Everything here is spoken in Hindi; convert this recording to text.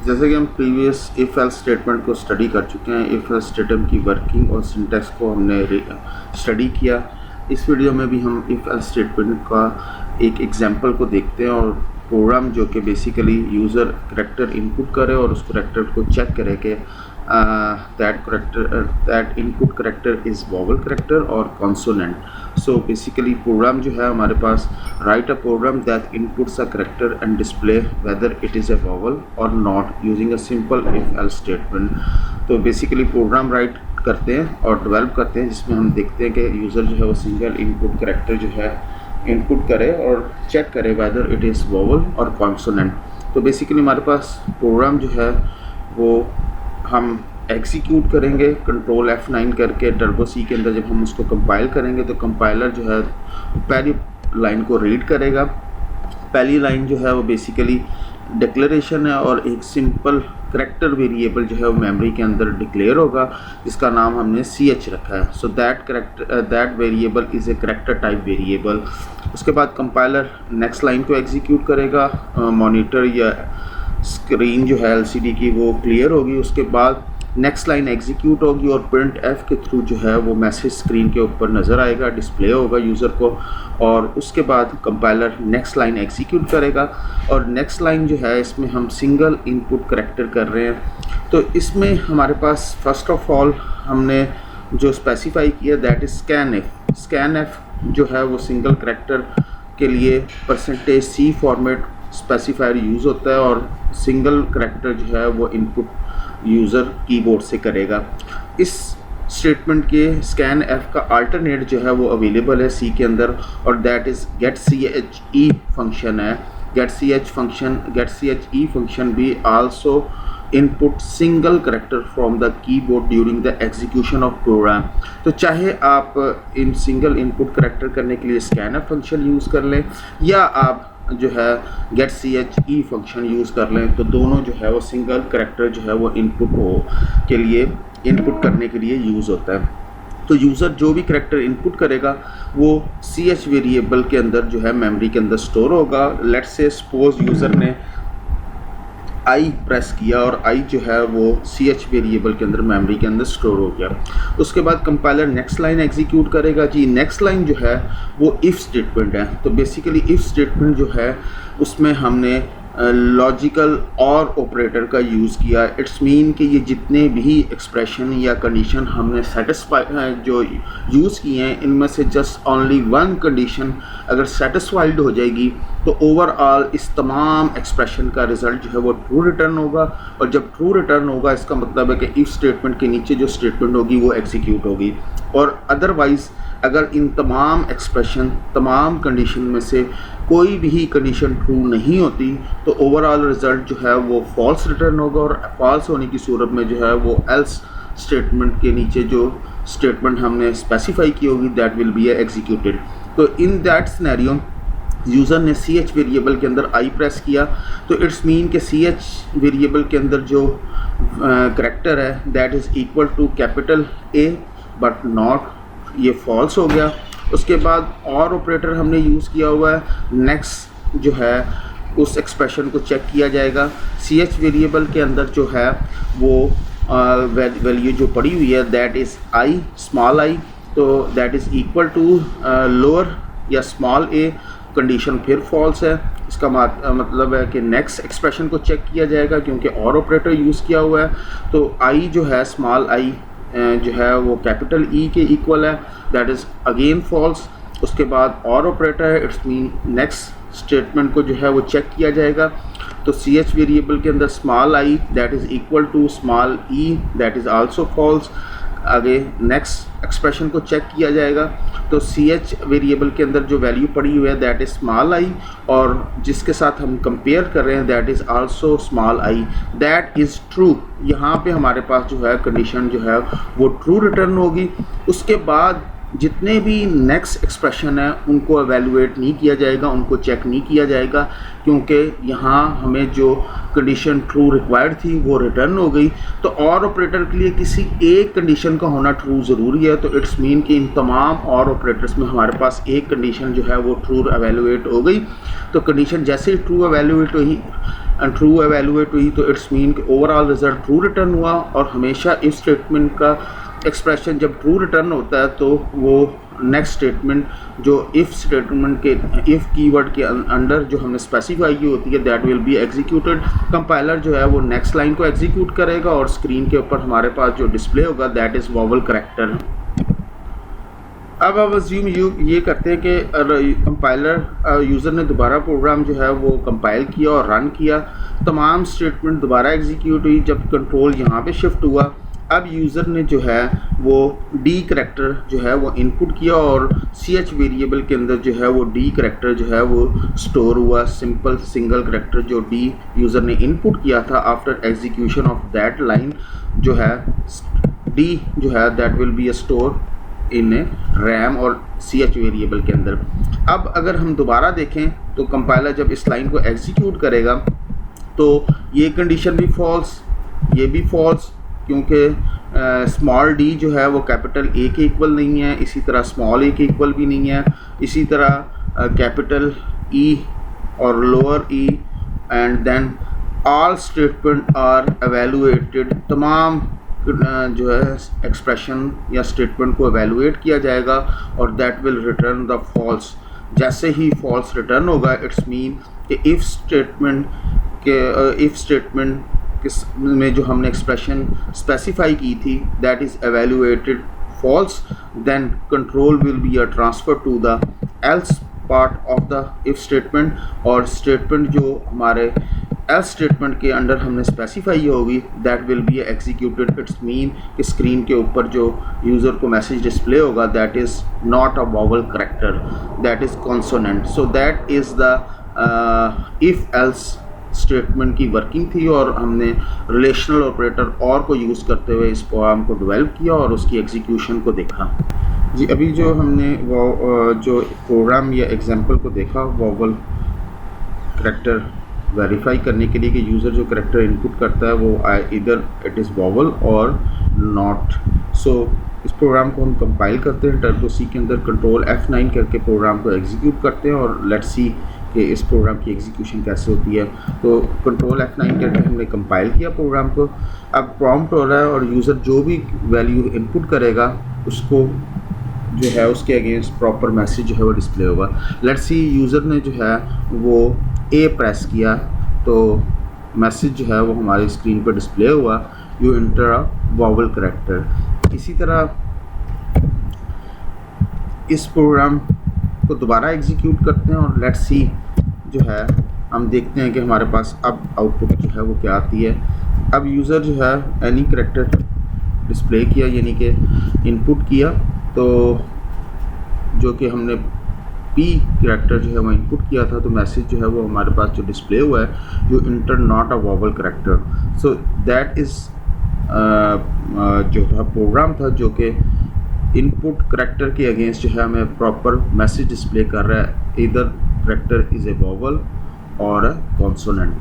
जैसे कि हम प्रीवियस इफ एल्स स्टेटमेंट को स्टडी कर चुके हैं, इफ एल्स स्टेटमेंट की वर्किंग और सिंटैक्स को हमने स्टडी किया। इस वीडियो में भी हम इफ एल्स स्टेटमेंट का एक एग्जांपल को देखते हैं और प्रोग्राम जो कि बेसिकली यूज़र करैक्टर इनपुट करे और उस करैक्टर को चेक करे कि that input character is vowel character or consonant. So basically program जो है हमारे पास write a program that inputs a character and display whether it is a vowel or not using a simple if else statement. तो बेसिकली प्रोग्राम राइट करते हैं और डेवलप करते हैं जिसमें हम देखते हैं कि यूज़र जो है वो सिंगल इनपुट करैक्टर जो है इनपुट करे और चेक करे वेदर इट इज़ वोवल और कॉन्सोनेंट। तो बेसिकली हमारे पास प्रोग्राम जो है वो हम एग्जीक्यूट करेंगे कंट्रोल F9 करके टर्बो सी के अंदर। जब हम उसको कंपाइल करेंगे तो कंपाइलर जो है पहली लाइन को रीड करेगा। पहली लाइन जो है वो बेसिकली डिक्लेरेशन है और एक सिंपल करैक्टर वेरिएबल जो है वो मेमोरी के अंदर डिक्लेयर होगा जिसका नाम हमने CH रखा है। So that variable is a character type variable. उसके बाद कंपाइलर नेक्स्ट लाइन को एग्जीक्यूट करेगा, मॉनिटर या स्क्रीन जो है LCD की वो क्लियर होगी। उसके बाद नेक्स्ट लाइन एग्जीक्यूट होगी और प्रिंट F के थ्रू जो है वो मैसेज स्क्रीन के ऊपर नज़र आएगा, डिस्प्ले होगा यूज़र को। और उसके बाद कंपाइलर नेक्स्ट लाइन एग्जीक्यूट करेगा और नेक्स्ट लाइन जो है इसमें हम सिंगल इनपुट करैक्टर कर रहे हैं। तो इसमें हमारे पास फर्स्ट ऑफ ऑल हमने जो स्पेसिफाई किया दैट इज़ स्कैन एफ जो है वो सिंगल करैक्टर के लिए %C फॉर्मेट स्पेसिफायर यूज़ होता है और सिंगल करैक्टर जो है वो इनपुट यूज़र कीबोर्ड से करेगा। इस स्टेटमेंट के स्कैन एफ का अल्टरनेट जो है वो अवेलेबल है सी के अंदर और दैट इज़ getChe फंक्शन है। getChe फंक्शन भी also input single character from the keyboard during the execution of program. तो चाहे आप इन सिंगल इनपुट करैक्टर करने के लिए स्कैन एफ फंक्शन यूज़ कर लें या आप जो है getChe फंक्शन यूज़ कर लें, तो दोनों जो है वो सिंगल करैक्टर जो है वो इनपुट करने के लिए यूज़ होता है। तो यूज़र जो भी करैक्टर इनपुट करेगा वो CH वेरिएबल के अंदर जो है मेमोरी के अंदर स्टोर होगा। लेट्स से सपोज यूज़र ने I प्रेस किया और I जो है वो CH वेरिएबल के अंदर मेमोरी के अंदर स्टोर हो गया। उसके बाद कंपाइलर नेक्स्ट लाइन एग्जीक्यूट करेगा जी। नेक्स्ट लाइन जो है वो इफ़ स्टेटमेंट है। तो बेसिकली इफ़ स्टेटमेंट जो है उसमें हमने लॉजिकल और ऑपरेटर का यूज़ किया। इट्स मीन कि ये जितने भी एक्सप्रेशन या कंडीशन हमने सेटिस्फाई जो यूज़ किए हैं इनमें से जस्ट ओनली वन कंडीशन अगर सेटिस्फाइड हो जाएगी तो ओवरऑल इस तमाम एक्सप्रेशन का रिज़ल्ट जो है वो ट्रू रिटर्न होगा। और जब ट्रू रिटर्न होगा इसका मतलब है कि इफ़ स्टेटमेंट के नीचे जो स्टेटमेंट होगी वो एग्जीक्यूट होगी। और अदरवाइज़ अगर इन तमाम एक्सप्रेशन तमाम कंडीशन में से कोई भी कंडीशन ट्रू नहीं होती तो ओवरऑल रिज़ल्ट जो है वो फॉल्स रिटर्न होगा और फॉल्स होने की सूरत में जो है वो एल्स स्टेटमेंट के नीचे जो स्टेटमेंट हमने स्पेसिफाई की होगी दैट विल बी एग्जीक्यूटेड। तो इन दैट सिनेरियो यूज़र ने CH वेरिएबल के अंदर I प्रेस किया तो इट्स मीन के CH वेरिएबल के अंदर जो करैक्टर है that is equal to capital A but not, ये फॉल्स हो गया। उसके बाद और ऑपरेटर हमने यूज़ किया हुआ है। नेक्स्ट जो है उस एक्सप्रेशन को चेक किया जाएगा। CH वेरिएबल के अंदर जो है वो वैल्यू जो पड़ी हुई है that is I small I, तो that is equal to lower या स्मॉल a, कंडीशन फिर फॉल्स है। इसका मतलब है कि नेक्स्ट एक्सप्रेशन को चेक किया जाएगा क्योंकि और ऑपरेटर यूज़ किया हुआ है। तो I जो है स्मॉल I जो है वो कैपिटल E के इक्वल है, दैट इज़ अगेन फॉल्स। उसके बाद और ऑपरेटर है, इट्स मीन नेक्स्ट स्टेटमेंट को जो है वो चेक किया जाएगा। तो CH वेरिएबल के अंदर small I that is equal to small E that is also false. आगे नेक्स्ट एक्सप्रेशन को चेक किया जाएगा तो CH वेरिएबल के अंदर जो वैल्यू पड़ी हुई है दैट इज़ स्मॉल I और जिसके साथ हम कंपेयर कर रहे हैं that is also small I, that is true. यहाँ पे हमारे पास जो है कंडीशन जो है वो ट्रू रिटर्न होगी। उसके बाद जितने भी नेक्स्ट एक्सप्रेशन है उनको एवेलुएट नहीं किया जाएगा, उनको चेक नहीं किया जाएगा, क्योंकि यहाँ हमें जो कंडीशन ट्रू रिक्वायर्ड थी वो रिटर्न हो गई। तो और ऑपरेटर के लिए किसी एक कंडीशन का होना ट्रू ज़रूरी है, तो इट्स मीन कि इन तमाम और ऑपरेटर्स में हमारे पास एक कंडीशन जो है वो ट्रू एवेलुएट हो गई। तो कंडीशन जैसे ही ट्रू एवेलुएट हुई तो इट्स मीन कि ओवरऑल रिजल्ट ट्रू रिटर्न हुआ। और हमेशा इफ स्टेटमेंट का एक्सप्रेशन जब ट्रू रिटर्न होता है तो वो नेक्स्ट स्टेटमेंट जो इफ़ स्टेटमेंट के इफ़ कीवर्ड के अंडर जो हमने स्पेसिफाई की होती है that will be executed. Compiler जो है वो नेक्स्ट लाइन को एग्जीक्यूट करेगा और स्क्रीन के ऊपर हमारे पास जो डिस्प्ले होगा दैट इज़ वोवेल करैक्टर। अब अज्यूम ये करते हैं कि कंपाइलर यूज़र ने दोबारा प्रोग्राम जो है वो कंपाइल किया और रन किया, तमाम स्टेटमेंट दोबारा एग्जीक्यूट हुई, जब कंट्रोल यहाँ पे शिफ्ट हुआ। अब यूज़र ने जो है वो डी करैक्टर जो है वो इनपुट किया और ch वेरिएबल के अंदर जो है वो डी करैक्टर जो है वो स्टोर हुआ। सिंपल सिंगल करैक्टर जो डी यूज़र ने इनपुट किया था after execution of that line जो है डी जो है that will be a store in RAM और ch वेरिएबल के अंदर। अब अगर हम दोबारा देखें तो कंपाइलर जब इस लाइन को एग्जीक्यूट करेगा तो ये कंडीशन भी फॉल्स, ये भी फॉल्स, क्योंकि स्मॉल डी जो है वो कैपिटल ए के इक्वल नहीं है, इसी तरह स्मॉल ए के इक्वल भी नहीं है, इसी तरह कैपिटल ई और lower E and then all statement are evaluated. तमाम जो है एक्सप्रेशन या स्टेटमेंट को एवेलुएट किया जाएगा और that will return the false. जैसे ही फॉल्स रिटर्न होगा इट्स मीन कि इफ़ स्टेटमेंट में जो हमने एक्सप्रेशन स्पेसिफाई की थी that is evaluated false, then control will be a transfer to the else part of the if statement. और स्टेटमेंट जो हमारे एल्स स्टेटमेंट के अंडर हमने स्पेसिफाई होगी that will be executed. It's mean कि स्क्रीन के ऊपर जो यूज़र को मैसेज डिस्प्ले होगा that is not a vowel character, that is consonant. So that is the if else statement की वर्किंग थी और हमने रिलेशनल ऑपरेटर और को यूज़ करते हुए इस प्रोग्राम को डेवलप किया और उसकी एग्जीक्यूशन को देखा। जी अभी जो हमने वो जो प्रोग्राम या एग्जांपल को देखा वोवेल करैक्टर वेरीफाई करने के लिए कि यूज़र जो करैक्टर इनपुट करता है वो इधर इट इज़ वोवेल और नॉट। सो इस प्रोग्राम को हम कंपाइल करते हैं टर्बो सी के अंदर, कंट्रोल F9 करके प्रोग्राम को एग्जीक्यूट करते हैं और लेट्स सी कि इस प्रोग्राम की एग्जीक्यूशन कैसे होती है। तो कंट्रोल F9 करके हमने कंपाइल किया प्रोग्राम को। अब प्रॉम्प्ट हो रहा है और यूज़र जो भी वैल्यू इनपुट करेगा उसको जो है उसके अगेंस्ट प्रॉपर मैसेज जो है वो डिस्प्ले होगा। लेट्स सी यूज़र ने जो है वो ए प्रेस किया तो मैसेज जो है वो हमारी स्क्रीन पर डिस्प्ले हुआ, you enter a vowel character. इसी तरह इस प्रोग्राम को दोबारा एग्जीक्यूट करते हैं और लेट्स सी जो है हम देखते हैं कि हमारे पास अब आउटपुट जो है वो क्या आती है। अब यूज़र जो है एनी करैक्टर डिस्प्ले किया यानी कि इनपुट किया, तो जो कि हमने पी करैक्टर जो है वो इनपुट किया था तो मैसेज जो है वो हमारे पास जो डिस्प्ले हुआ है you inter not a vowel character. So that is जो था प्रोग्राम था जो कि इनपुट करैक्टर के अगेंस्ट जो है हमें प्रॉपर मैसेज डिस्प्ले कर रहा है, इधर करैक्टर इज़ ए वोवेल और अ कॉन्सोनेंट।